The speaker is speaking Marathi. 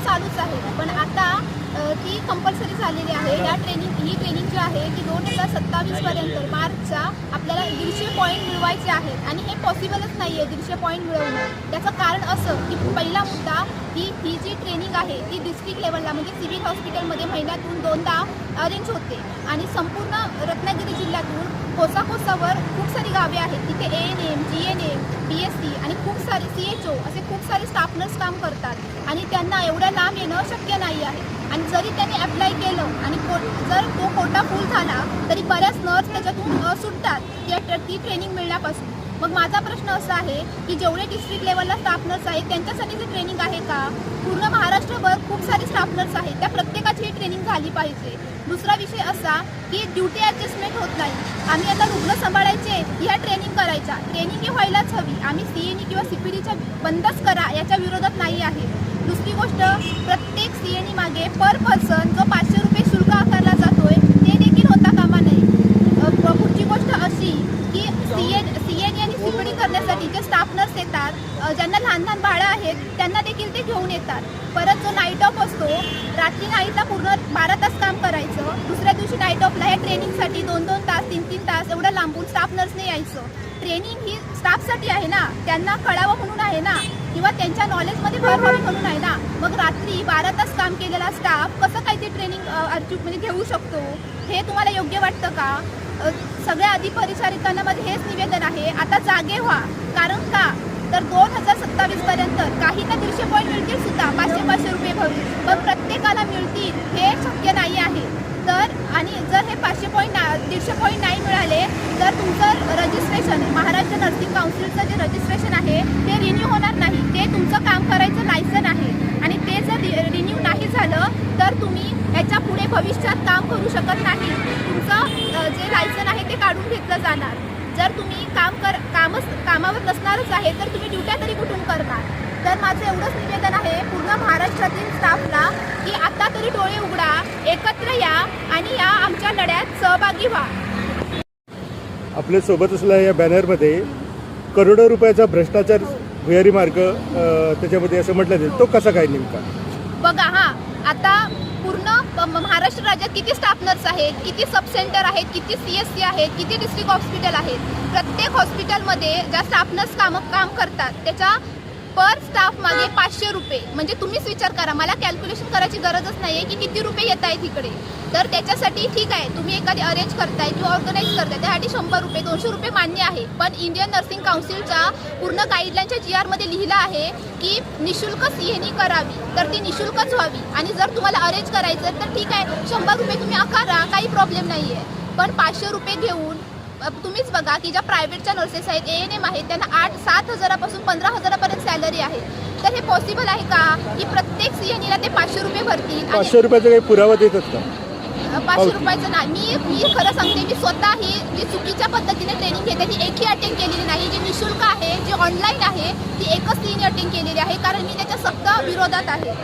चालूच आहे, पण आता ती कंपल्सरी झालेली आहे. ही ट्रेनिंग जी आहे ती 2027पर्यंत मार्चच्या आपल्याला 150 पॉईंट मिळवायचे आहेत आणि हे पॉसिबलच नाही आहे 150 पॉईंट मिळवणं. त्याचं कारण असं की पहिला मुद्दा ही जी ट्रेनिंग आहे ती डिस्ट्रिक्ट लेवलला म्हणजे सिव्हिल हॉस्पिटलमध्ये महिन्यातून 2दा अरेंज होते आणि संपूर्ण रत्नागिरी जिल्ह्यातून कोसाकोसावर खूप सारी गावे आहेत. तिथे ANM, GNM, BSc आणि खूप सारे CHO असे खूप सारे स्टाफ नर्स काम करतात आणि त्यांना एवढ्या लांब येणं शक्य नाही आहे. आणि जरी त्यांनी अप्लाय केलं आणि जर तो कोटा फुल झाला तरी बऱ्याच नर्स त्याच्यातून सुटतात ती ट्रेनिंग मिळण्यापासून. मग माझा प्रश्न असा आहे की जेवढे डिस्ट्रिक्ट लेवलला स्टाफ नर्स आहेत त्यांच्यासाठी ती ट्रेनिंग आहे का? पूर्ण महाराष्ट्रभर खूप सारे स्टाफ नर्स आहेत, त्या प्रत्येकाची ही ट्रेनिंग झाली पाहिजे. दुसरा विषय असा की ड्युटी ॲडजस्टमेंट होत नाही. आम्ही आता रुग्ण सांभाळायचे ह्या ट्रेनिंग करायच्या, ट्रेनिंग ही व्हायलाच हवी. आम्ही CNE किंवा CPDच्या बंदच करा याच्या विरोधात नाही आहे. दुसरी गोष्ट, प्रत्येक CNE मागे पर पर्सन जो 500 रुपये शुल्क आकारला जातोय ते देखील होता कामा नये. पुढची गोष्ट अशी की CNE आणि CPD करण्यासाठी जे स्टाफ नर्स येतात, ज्यांना लहान लहान बाळं आहेत त्यांना देखील ते घेऊन येतात. परत जो नाईट ऑफ असतो, रात्री नाईटला पूर्ण 12 तास काम करायचं, दुसऱ्या दिवशी नाईट ऑफला या ट्रेनिंगसाठी 2-2 तास 3-3 तास एवढं लांबून स्टाफ नर्सने यायचं. ट्रेनिंग ही स्टाफसाठी आहे ना, त्यांना कळावं म्हणून आहे ना, किंवा त्यांच्या नॉलेजमध्ये भर व्हावी म्हणून आहे ना. मग रात्री 12 तास काम केलेला स्टाफ कसं काय ते ट्रेनिंग म्हणजे घेऊ शकतो? हे तुम्हाला योग्य वाटतं का? सगळ्या अधिपरिचारिकांना माझं हेच निवेदन आहे, आता जागे व्हा. कारण का तर 2027पर्यंत काही ना 150 पॉईंट मिळतील सुद्धा, 500 रुपये भरून, पण प्रत्येकाला मिळतील हे शक्य नाही आहे. तर आणि जर हे 500 पॉईंट 150 पॉईंट नाही मिळाले तर तुमचं रजिस्ट्रेशन, महाराष्ट्र नर्सिंग काउन्सिलचं जे रजिस्ट्रेशन आहे ते रिन्यू होणार नाही. ते तुमचं काम करायचं लायसन आहे आणि ते जर रिन्यू नाही झालं तर तुम्ही ह्याच्या पुढे भविष्यात काम करू शकत नाही. तुमचं जे लायसन आहे ते काढून घेतलं जाणार. जर तुम्ही कामावर नसणारच आहे तर तुम्ही ड्युट्या तरी कुठून करणार? तर माझं एवढंच निवेदन आहे पूर्ण महाराष्ट्रातील स्टाफला की आता तरी डोळे उघडा, एकत्र या आणि या आमच्या लढ्यात सहभागी व्हा. आपल्या सोबत असलेल्या या बॅनरमध्ये करोडो रुपयाचा भ्रष्टाचार भुयारी मार्ग त्याच्यामध्ये असं म्हटलं जाईल, तो कसा काय नेमका? बघा, आता पूर्ण महाराष्ट्र राज्यात किती स्टाफ नर्स आहेत, किती सब सेंटर आहेत, किती CSC आहेत, किती डिस्ट्रिक्ट हॉस्पिटल आहेत. प्रत्येक हॉस्पिटलमध्ये ज्या स्टाफ नर्स काम करतात त्याच्या पर स्टाफ मागे 500 रुपये. म्हणजे तुम्हीच विचार करा, मला कॅल्क्युलेशन करायची गरजच नाही आहे की किती रुपये येत आहेत इकडे. तर त्याच्यासाठी ठीक आहे, तुम्ही एखादी अरेंज करताय किंवा ऑर्गनाईज करताय त्यासाठी 100 रुपये 200 रुपये मान्य आहे. पण इंडियन नर्सिंग काउन्सिलच्या पूर्ण गाईडलाईनच्या GR मध्ये लिहिलं आहे की निशुल्क CNE करावी, तर ती निशुल्कच व्हावी. आणि जर तुम्हाला अरेंज करायचं तर ठीक आहे, 100 रुपये तुम्ही आकारा, काही प्रॉब्लेम नाही आहे. पण 500 रुपये घेऊन तुम्हीच बघा की ज्या प्रायव्हेटच्या नर्सेस आहेत, ANM आहेत, त्यांना 8-7 हजारापासून 15 हजारापर्यंत सॅलरी आहे. तर हे पॉसिबल आहे का की प्रत्येक CNEला ते 500 रुपये भरतील? 500 रुपयाचा काही पुरावा देतात का? 500 रुपयाचं नाही. मी खरं सांगते, मी स्वतः ही जी चुकीच्या पद्धतीने ट्रेनिंग घेते ती एकही अटेंड केलेली नाही. जी निशुल्क आहे, जी ऑनलाईन आहे, ती एकच CNE अटेंड केलेली आहे, कारण मी त्याच्या सक्त विरोधात आहे.